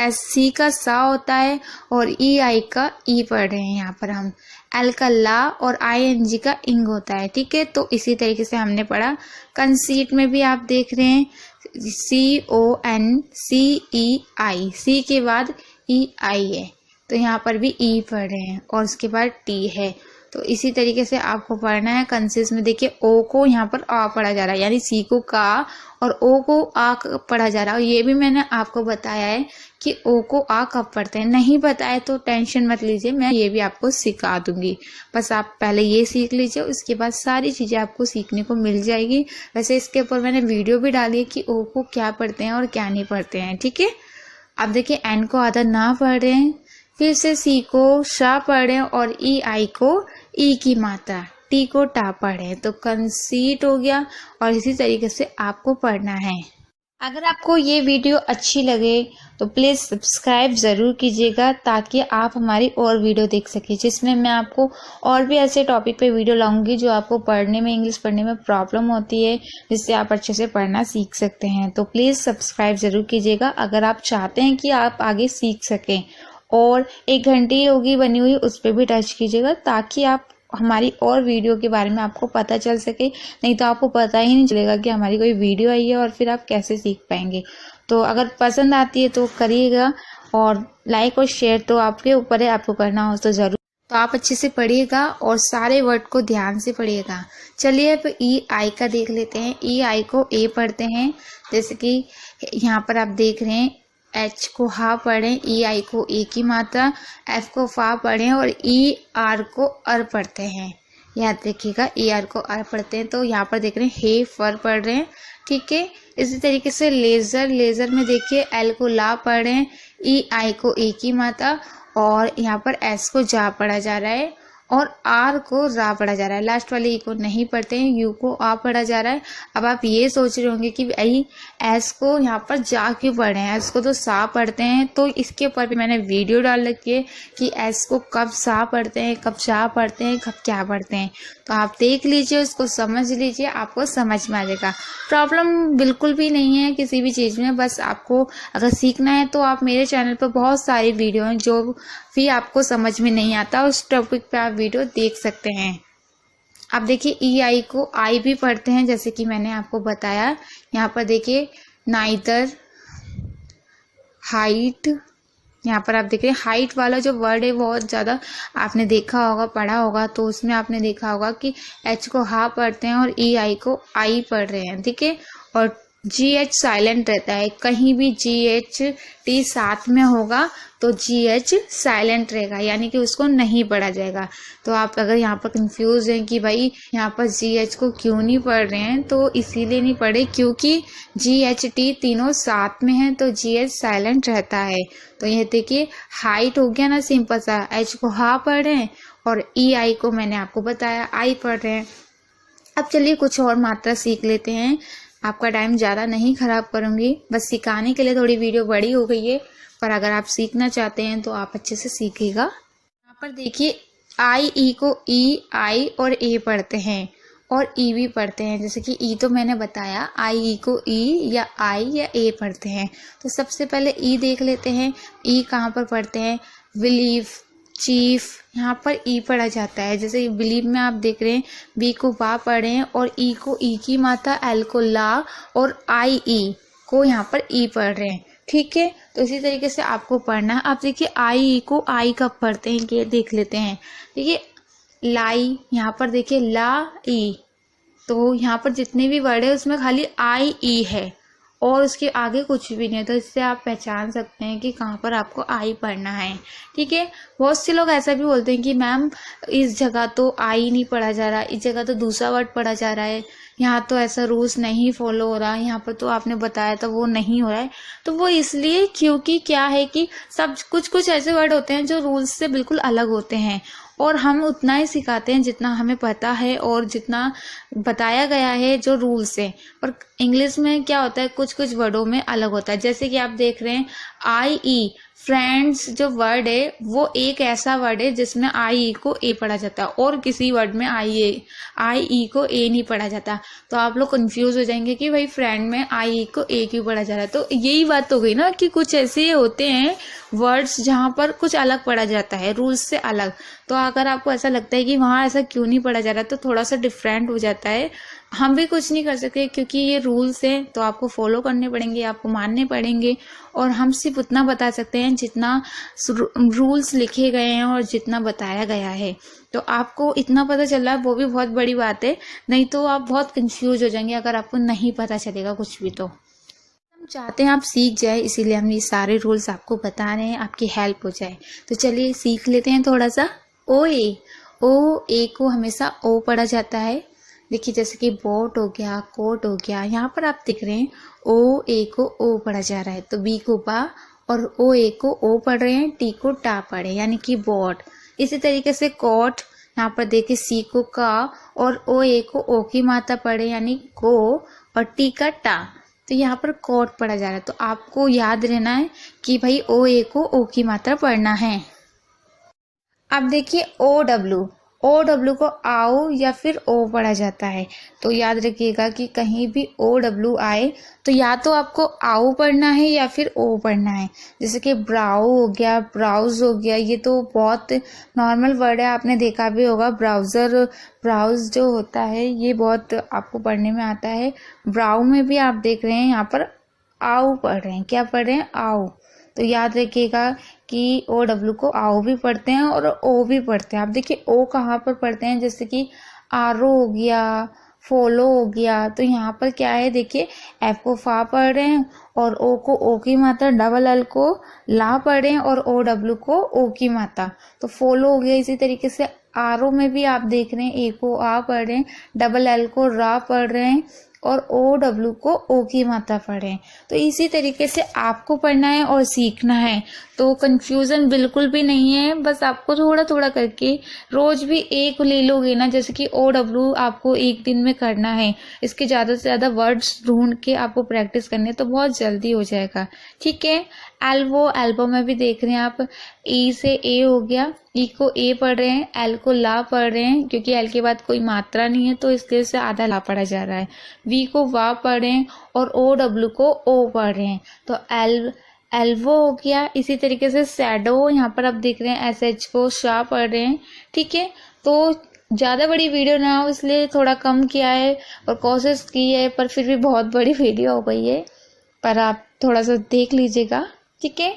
एस सी का सा होता है और ई आई का ई पढ़ रहे हैं यहाँ पर हम। एल का ला और आई एन जी का इंग होता है, ठीक है। तो इसी तरीके से हमने पढ़ा। कंसीट में भी आप देख रहे हैं सी ओ एन सी ई आई, सी के बाद ई आई है, तो यहाँ पर भी ई पढ़ रहे हैं और उसके बाद टी है। तो इसी तरीके से आपको पढ़ना है। कंसिस में देखिए ओ को यहाँ पर आ पढ़ा जा रहा है, यानी सी को का और ओ को आ पढ़ा जा रहा है। और ये भी मैंने आपको बताया है कि ओ को आ कब पढ़ते हैं। नहीं बताए तो टेंशन मत लीजिए, मैं ये भी आपको सिखा दूंगी। बस आप पहले ये सीख लीजिए, उसके बाद सारी चीजें आपको सीखने को मिल जाएगी। वैसे इसके ऊपर मैंने वीडियो भी डाली है कि ओ को क्या पढ़ते हैं और क्या नहीं पढ़ते हैं, ठीक है। अब देखिए एन को आधा ना पढ़ रहे हैं, फिर से सी को शा पढ़े और ई आई को ई की मात्रा, टी को टा पढ़े, तो कंसीट हो गया। और इसी तरीके से आपको पढ़ना है। अगर आपको ये वीडियो अच्छी लगे तो प्लीज़ सब्सक्राइब ज़रूर कीजिएगा, ताकि आप हमारी और वीडियो देख सकें, जिसमें मैं आपको और भी ऐसे टॉपिक पे वीडियो लाऊंगी जो आपको पढ़ने में, इंग्लिश पढ़ने में प्रॉब्लम होती है, जिससे आप अच्छे से पढ़ना सीख सकते हैं। तो प्लीज़ सब्सक्राइब ज़रूर कीजिएगा अगर आप चाहते हैं कि आप आगे सीख सकें। और 1 घंटी होगी बनी हुई, उस पर भी टच कीजिएगा, ताकि आप हमारी और वीडियो के बारे में आपको पता चल सके। नहीं तो आपको पता ही नहीं चलेगा कि हमारी कोई वीडियो आई है और फिर आप कैसे सीख पाएंगे। तो अगर पसंद आती है तो करिएगा, और लाइक और शेयर तो आपके ऊपर है, आपको करना हो तो ज़रूर। तो आप अच्छे से पढ़िएगा और सारे वर्ड को ध्यान से पढ़िएगा। चलिए अब ई आई का देख लेते हैं। ई आई को ए पढ़ते हैं, जैसे कि यहाँ पर आप देख रहे हैं एच को हा पढ़ें, ई आई को ए की मात्रा, एफ को फा पढ़ें और ई आर को अर पढ़ते हैं। याद रखिएगा ई आर को अर पढ़ते हैं। तो यहाँ पर देख रहे हैं हे फर पढ़ रहे हैं, ठीक है। इसी तरीके से लेजर, लेजर में देखिए एल को ला पढ़ रहे हैं, ई आई को ए की मात्रा और यहाँ पर एस को जा पढ़ा जा रहा है और आर को रा पढ़ा जा रहा है। लास्ट वाले ई को नहीं पढ़ते हैं, यू को आ पढ़ा जा रहा है। अब आप ये सोच रहे होंगे कि भाई एस को यहाँ पर जा क्यों पढ़े हैं, एस को तो सा पढ़ते हैं। तो इसके ऊपर भी मैंने वीडियो डाल रखी है कि एस को कब सा पढ़ते हैं, कब जा पढ़ते हैं, कब क्या पढ़ते हैं। तो आप देख लीजिए, उसको समझ लीजिए, आपको समझ में आ जाएगा। प्रॉब्लम बिल्कुल भी नहीं है किसी भी चीज़ में। बस आपको अगर सीखना है तो आप मेरे चैनल पर बहुत सारी वीडियो हैं, जो भी आपको समझ में नहीं आता उस टॉपिक पे आप वीडियो देख सकते हैं। अब देखिए ई आई को आई भी पढ़ते हैं, जैसे कि मैंने आपको बताया। यहाँ पर देखिए नाइदर, हाइट, यहाँ पर आप देख रहे हैं हाइट वाला जो वर्ड है बहुत ज़्यादा आपने देखा होगा, पढ़ा होगा, तो उसमें आपने देखा होगा कि एच को हा पढ़ते हैं और ई आई को आई पढ़ रहे हैं, ठीक है। और जी एच साइलेंट रहता है, कहीं भी जी एच टी साथ में होगा तो जी एच साइलेंट रहेगा, यानी कि उसको नहीं पढ़ा जाएगा। तो आप अगर यहाँ पर कंफ्यूज हैं कि भाई यहाँ पर जी एच को क्यों नहीं पढ़ रहे हैं, तो इसीलिए नहीं पढ़े क्योंकि जी एच टी तीनों साथ में हैं, तो जी एच साइलेंट रहता है। तो ये देखिए हाइट हो गया ना सिंपल सा, एच को हा पढ़ रहे हैं और ई आई को मैंने आपको बताया आई पढ़ रहे हैं। अब चलिए कुछ और मात्रा सीख लेते हैं। आपका टाइम ज़्यादा नहीं खराब करूँगी, बस सिखाने के लिए थोड़ी वीडियो बड़ी हो गई है, पर अगर आप सीखना चाहते हैं तो आप अच्छे से सीखिएगा। यहाँ पर देखिए आई ई को ई आई और ए पढ़ते हैं और ई भी पढ़ते हैं, जैसे कि ई तो मैंने बताया, आई ई को ई या आई या ए पढ़ते हैं। तो सबसे पहले ई देख लेते हैं। ई कहाँ पर पढ़ते हैं, बिलीव, चीफ, यहाँ पर ई पढ़ा जाता है। जैसे बिलीव में आप देख रहे हैं बी को बा पढ़े हैं और ई को ई की मात्रा, एल को ला और आई ई को यहाँ पर ई पढ़ रहे हैं, ठीक है। तो इसी तरीके से आपको पढ़ना है। आप देखिए आई ई को आई कब पढ़ते हैं ये देख लेते हैं। देखिए लाई, यहाँ पर देखिए ला ई, तो यहाँ पर जितने भी वर्ड है उसमें खाली आई ई है और उसके आगे कुछ भी नहीं है, तो इससे आप पहचान सकते हैं कि कहाँ पर आपको आई पढ़ना है। ठीक है, बहुत से लोग ऐसा भी बोलते हैं कि मैम इस जगह तो आई नहीं पढ़ा जा रहा, इस जगह तो दूसरा वर्ड पढ़ा जा रहा है, यहाँ तो ऐसा रूल्स नहीं फॉलो हो रहा, यहाँ पर तो आपने बताया था वो नहीं हो रहा है। तो वो इसलिए क्योंकि क्या है कि सब कुछ ऐसे वर्ड होते हैं जो रूल्स से बिल्कुल अलग होते हैं, और हम उतना ही सिखाते हैं जितना हमें पता है और जितना बताया गया है जो रूल्स है। पर इंग्लिश में क्या होता है, कुछ वर्डों में अलग होता है। जैसे कि आप देख रहे हैं आई ई, फ्रेंड्स जो वर्ड है वो एक ऐसा वर्ड है जिसमें आई ई को ए पढ़ा जाता है, और किसी वर्ड में आई ई को ए नहीं पढ़ा जाता। तो आप लोग कंफ्यूज हो जाएंगे कि भाई फ्रेंड में आई ई को ए क्यों पढ़ा जा रहा है। तो यही बात हो गई ना कि कुछ ऐसे होते हैं वर्ड्स जहाँ पर कुछ अलग पढ़ा जाता है, रूल्स से अलग। तो अगर आपको ऐसा लगता है कि वहाँ ऐसा क्यों नहीं पढ़ा जा रहा, तो थोड़ा सा डिफरेंट हो जाता है। हम भी कुछ नहीं कर सकते क्योंकि ये रूल्स हैं, तो आपको फॉलो करने पड़ेंगे, आपको मानने पड़ेंगे। और हम सिर्फ उतना बता सकते हैं जितना रूल्स लिखे गए हैं और जितना बताया गया है। तो आपको इतना पता चल रहा है वो भी बहुत बड़ी बात है, नहीं तो आप बहुत कंफ्यूज हो जाएंगे अगर आपको नहीं पता चलेगा कुछ भी। तो हम चाहते हैं आप सीख जाए, इसीलिए हम ये सारे रूल्स आपको बता रहे हैं, आपकी हेल्प हो जाए। तो चलिए सीख लेते हैं थोड़ा सा। ओ ए को हमेशा ओ पढ़ा जाता है। देखिए जैसे कि बोट हो गया, कोट हो गया, यहाँ पर आप देख रहे हैं ओ ए को ओ पढ़ा जा रहा है, तो बी को बा, और ओ ए को ओ पढ़ रहे हैं, टी को टा पढ़े यानी कि बोट। इसी तरीके से कोट, यहाँ पर देखिए सी को का, और ओ ए को ओ की मात्रा पढ़े यानी को, और टी का टा, तो यहाँ पर कोट पढ़ा जा रहा है। तो आपको याद रहना है कि भाई ओ ए को ओ की मात्रा पढ़ना है। अब देखिए ओ डब्ल्यू को आओ या फिर ओ पढ़ा जाता है। तो याद रखिएगा कि कहीं भी ओ डब्ल्यू आए तो या तो आपको आओ पढ़ना है या फिर ओ पढ़ना है। जैसे कि ब्राउ हो गया, ब्राउज हो गया, ये तो बहुत नॉर्मल वर्ड है, आपने देखा भी होगा। ब्राउज जो होता है ये बहुत आपको पढ़ने में आता है। ब्राउ में भी आप देख रहे हैं यहाँ पर आओ पढ़ रहे हैं, क्या पढ़ रहे हैं, आओ। तो याद रखिएगा कि ओ डब्ल्यू को आओ भी पढ़ते हैं और ओ भी पढ़ते हैं। आप देखिए ओ कहाँ पर पढ़ते हैं, जैसे कि आरो हो गया, फॉलो हो गया, तो यहाँ पर क्या है, देखिए एफ को फा पढ़ रहे हैं और ओ को ओ की मात्रा, डबल एल को ला पढ़ रहे हैं और ओ डब्ल्यू को ओ की मात्रा, तो फॉलो हो गया। इसी तरीके से आरो में भी आप देख रहे हैं ए को आ पढ़ रहे हैं, डबल एल को रा पढ़ रहे हैं और ओ डब्ल्यू को ओ की मात्रा पढ़ें। तो इसी तरीके से आपको पढ़ना है और सीखना है, तो कंफ्यूजन बिल्कुल भी नहीं है। बस आपको थोड़ा थोड़ा करके रोज भी एक ले लोगे ना, जैसे कि ओ डब्ल्यू आपको एक दिन में करना है, इसके ज़्यादा से ज़्यादा वर्ड्स ढूंढ के आपको प्रैक्टिस करनी है, तो बहुत जल्दी हो जाएगा। ठीक है, एल्बो में भी देख रहे हैं आप, ई से ए हो गया, ई को ए पढ़ रहे हैं, एल को ला पढ़ रहे हैं, क्योंकि एल के बाद कोई मात्रा नहीं है तो इसलिए से आधा ला पढ़ा जा रहा है। वी को वा पढ़ रहे हैं और ओ डब्ल्यू को ओ पढ़ रहे हैं, तो एल्वो हो गया। इसी तरीके से शैडो, यहाँ पर आप देख रहे हैं एस एच को शाह पढ़ रहे हैं। ठीक है, तो ज़्यादा बड़ी वीडियो ना हो इसलिए थोड़ा कम किया है और कोशिश की है, पर फिर भी बहुत बड़ी वीडियो हो गई है, पर आप थोड़ा सा देख लीजिएगा। ठीक है,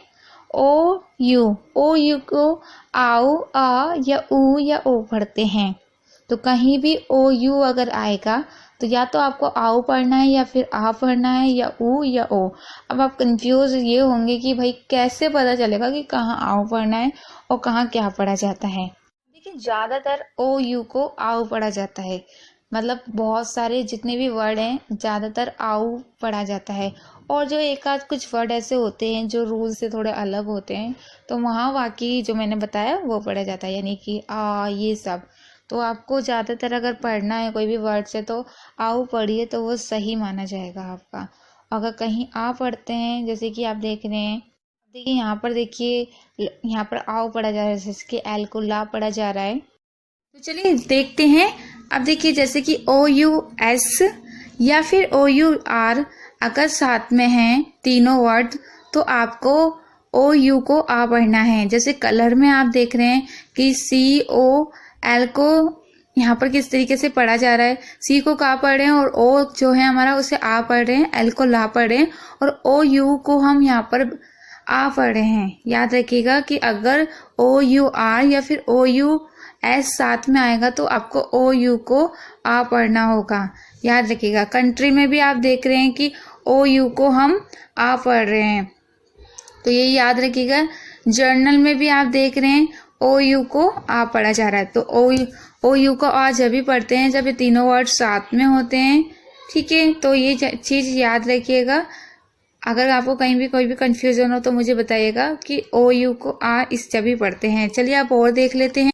ओ यू को आओ, आ या ऊ या ओ पढ़ते हैं। तो कहीं भी ओ यू अगर आएगा तो या तो आपको आओ पढ़ना है या फिर आ पढ़ना है या ऊ या ओ। अब आप कंफ्यूज ये होंगे कि भाई कैसे पता चलेगा कि कहाँ आओ पढ़ना है और कहाँ क्या पढ़ा जाता है। देखिए ज़्यादातर ओ यू को आओ पढ़ा जाता है, मतलब बहुत सारे जितने भी वर्ड हैं ज़्यादातर आओ पढ़ा जाता है, और जो एक आध कुछ वर्ड ऐसे होते हैं जो रूल से थोड़े अलग होते हैं तो वहाँ वाकई जो मैंने बताया वो पढ़ा जाता है, यानी कि आ ये सब। तो आपको ज़्यादातर अगर पढ़ना है कोई भी वर्ड से तो आओ पढ़िए, तो वो सही माना जाएगा आपका। अगर कहीं आ पढ़ते हैं, जैसे कि आप देख रहे हैं, देखिए यहाँ पर देखिए यहाँ पर आओ पढ़ा जा रहा है, जैसे कि एल को ला पढ़ा जा रहा है। तो चलिए देखते हैं। अब देखिए जैसे कि ओ यू एस या फिर ओ यू आर अगर साथ में हैं तीनों वर्ड तो आपको ओ यू को आ पढ़ना है। जैसे कलर में आप देख रहे हैं कि सी ओ एल को यहाँ पर किस तरीके से पढ़ा जा रहा है, सी को का पढ़ रहे हैं और ओ जो है हमारा उसे आ पढ़ रहे हैं, एल को ला पढ़ रहे हैं और ओ यू को हम यहाँ पर आ पढ़ रहे हैं। याद रखिएगा कि अगर ओ यू आर या फिर ओ यू एस साथ में आएगा तो आपको ओ यू को आ पढ़ना होगा, याद रखिएगा। कंट्री में भी आप देख रहे हैं कि ओ यू को हम आ पढ़ रहे हैं। तो ये याद रखिएगा, जर्नल में भी आप देख रहे हैं ओ यू को आ पढ़ा जा रहा है। तो ओ यू को आ जब भी पढ़ते हैं जब ये तीनों वर्ड साथ में होते हैं, ठीक है। तो ये चीज याद रखिएगा। अगर आपको कहीं भी कोई भी कंफ्यूजन हो तो मुझे बताइएगा कि ओ यू को आ इस जब भी पढ़ते हैं। चलिए आप और देख लेते हैं।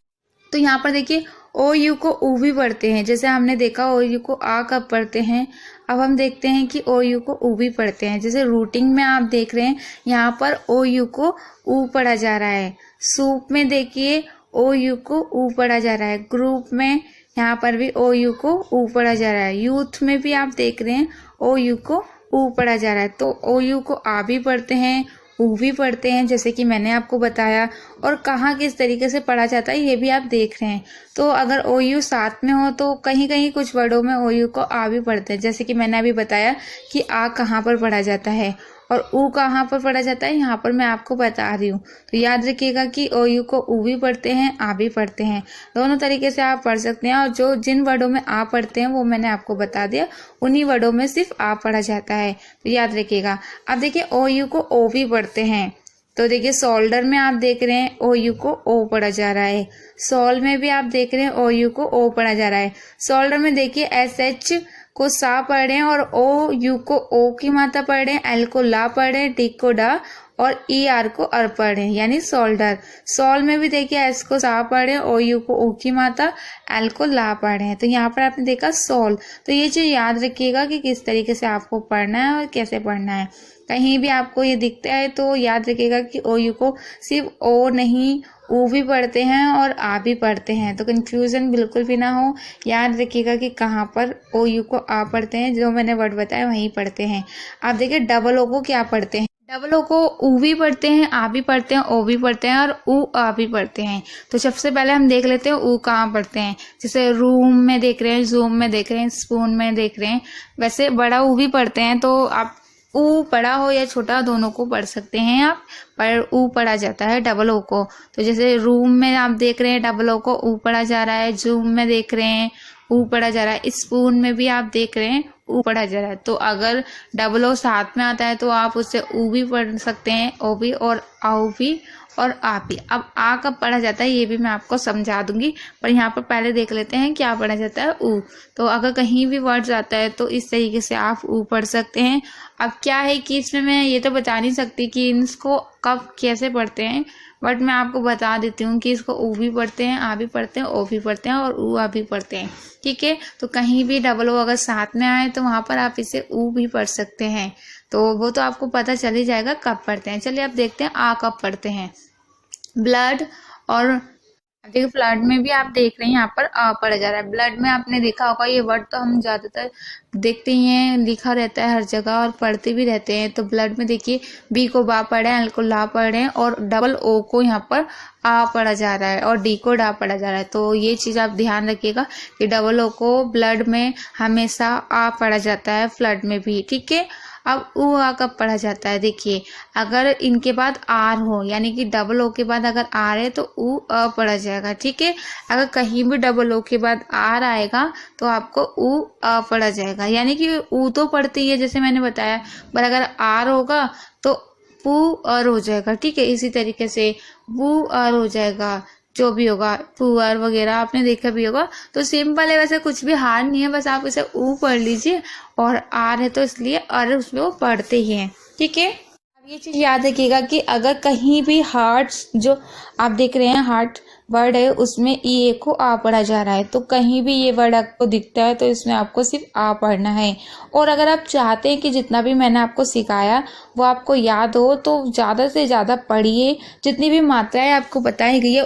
तो यहाँ पर देखिए ओ यू को ऊ भी पढ़ते हैं। जैसे हमने देखा ओ यू को आ कब पढ़ते हैं, अब हम देखते हैं कि ओ यू को ऊ भी पढ़ते हैं। जैसे रूटिंग में आप देख रहे हैं यहाँ पर ओ यू को ऊ पढ़ा जा रहा है। सूप में देखिए ओ यू को ऊ पढ़ा जा रहा है। ग्रुप में यहाँ पर भी ओ यू को ऊ पढ़ा जा रहा है। यूथ में भी आप देख रहे हैं ओ यू को ऊ पढ़ा जा रहा है। तो ओ यू को आ भी पढ़ते हैं, ऊ भी पढ़ते हैं, जैसे कि मैंने आपको बताया। और कहाँ किस तरीके से पढ़ा जाता है ये भी आप देख रहे हैं। तो अगर ओ यू साथ में हो तो कहीं कहीं कुछ वर्डों में ओ यू को आ भी पढ़ते हैं, जैसे कि मैंने अभी बताया कि आ कहाँ पर पढ़ा जाता है और ऊ कहाँ पर पढ़ा जाता है, यहाँ पर मैं आपको बता रही हूँ। तो याद रखिएगा कि ओ यू को ऊ भी पढ़ते हैं, आ भी पढ़ते हैं। दोनों तरीके से आप पढ़ सकते हैं। और जिन वर्डों में आ पढ़ते हैं वो मैंने आपको बता दिया, उन्हीं वर्डों में सिर्फ आ पढ़ा जाता है। तो याद रखिएगा। अब देखिए ओ यू को ओ भी पढ़ते हैं। तो देखिए शोल्डर में आप देख रहे हैं ओ यू को ओ पढ़ा जा रहा है। सॉल में भी आप देख रहे हैं ओ यू को ओ पढ़ा जा रहा है। शोल्डर में देखिए एस एच को सा पढ़ रहे हैं और ओ यू को ओ की मात्रा पढ़ रहे हैं, एल को ला पढ़ रहे हैं, टी को डा और ई आर को अर पढ़ रहे हैं, यानी शोल्डर। सॉल में भी देखिए एस को सा पढ़ रहे हैं, ओ यू को ओ की मात्रा, एल को ला पढ़ रहे हैं। तो यहाँ पर आपने देखा सॉल। तो ये चीज याद रखिएगा कि किस तरीके से आपको पढ़ना है और कैसे पढ़ना है। कहीं भी आपको ये दिखता है तो याद रखिएगा कि ओ यू को सिर्फ ओ नहीं ऊ भी पढ़ते हैं और आ भी पढ़ते हैं। तो कंफ्यूजन बिल्कुल भी ना हो। याद रखिएगा कि कहाँ पर ओ यू को आ पढ़ते हैं, जो मैंने वर्ड बताया वहीं पढ़ते हैं। आप देखिए डबल ओ को क्या पढ़ते हैं, डबल ओ को ऊ भी पढ़ते हैं, आ भी पढ़ते हैं, ओ भी पढ़ते हैं और ऊ आ भी पढ़ते हैं। तो सबसे पहले हम देख लेते हैं ऊ कहाँ पढ़ते हैं। जैसे रूम में देख रहे हैं, जूम में देख रहे हैं, स्पून में देख रहे हैं। वैसे बड़ा ऊ भी पढ़ते हैं। तो आप ऊ बड़ा हो या छोटा दोनों को पढ़ सकते हैं आप, पर ऊ पढ़ा जाता है डबल ओ को। तो जैसे रूम में आप देख रहे हैं डबल ओ को ऊ पढ़ा जा रहा है, जूम में देख रहे हैं ऊ पढ़ा जा रहा है, स्पून में भी आप देख रहे हैं ऊ पढ़ा जा रहा है। तो अगर डबल ओ साथ में आता है तो आप उससे ऊ भी पढ़ सकते हैं, ओ भी और आऊ भी और आ भी। अब आ कब पढ़ा जाता है ये भी मैं आपको समझा दूंगी, पर यहाँ पर पहले देख लेते हैं क्या पढ़ा जाता है, ऊ। तो अगर कहीं भी वर्ड्स आता है तो इस तरीके से आप ऊ पढ़ सकते हैं। अब क्या है कि इसमें मैं ये तो बता नहीं सकती कि इसको कब कैसे पढ़ते हैं, बट मैं आपको बता देती हूँ कि इसको ऊ भी पढ़ते हैं, आ भी पढ़ते हैं, ओ भी पढ़ते हैं और ऊ आ भी पढ़ते हैं। ठीक है। तो कहीं भी डबल ओ अगर साथ में आए तो वहां पर आप इसे ऊ भी पढ़ सकते हैं। तो वो तो आपको पता चल ही जाएगा कब पढ़ते हैं। चलिए अब देखते हैं आ कब पढ़ते हैं। ब्लड और देखिए फ्लड में भी आप देख रहे हैं यहाँ पर आ पढ़ा जा रहा है। ब्लड में आपने देखा होगा ये वर्ड तो हम ज्यादातर देखते ही हैं, लिखा रहता है हर जगह और पढ़ते भी रहते हैं। तो ब्लड में देखिए बी को बा पढ़े हैं, एल को ला पढ़े हैं और डबल ओ को यहाँ पर आ पढ़ा जा रहा है और डी को डा पढ़ा जा रहा है। तो ये चीज आप ध्यान रखिएगा कि डबल ओ को ब्लड में हमेशा आ पढ़ा जाता है, फ्लड में भी। ठीक है। अब ऊ आ कब पढ़ा जाता है, देखिए अगर इनके बाद आर हो, यानी कि डबल ओ के बाद अगर आर है तो ऊ अ पढ़ा जाएगा। ठीक है। अगर कहीं भी डबल ओ के बाद आर आएगा तो आपको ऊ अ पढ़ा जाएगा, यानी कि ऊ तो पढ़ती है जैसे मैंने बताया, पर अगर आर होगा तो पू अर हो जाएगा। ठीक है। इसी तरीके से वू अर हो जाएगा, जो भी होगा पुअर वगैरह आपने देखा भी होगा। तो सिंपल है, वैसे कुछ भी हार्ड नहीं है, बस आप इसे ऊ पढ़ लीजिए और आर है तो इसलिए अर उसमें वो पढ़ते ही हैं। ठीक है। अब ये चीज याद रखिएगा कि अगर कहीं भी हार्ड जो आप देख रहे हैं हार्ड वर्ड है उसमें ई ए को आ पढ़ा जा रहा है, तो कहीं भी ये वर्ड आपको दिखता है तो इसमें आपको सिर्फ आ पढ़ना है। और अगर आप चाहते हैं कि जितना भी मैंने आपको सिखाया वो आपको याद हो तो ज्यादा से ज्यादा पढ़िए। जितनी भी मात्राएं आपको बताई गई है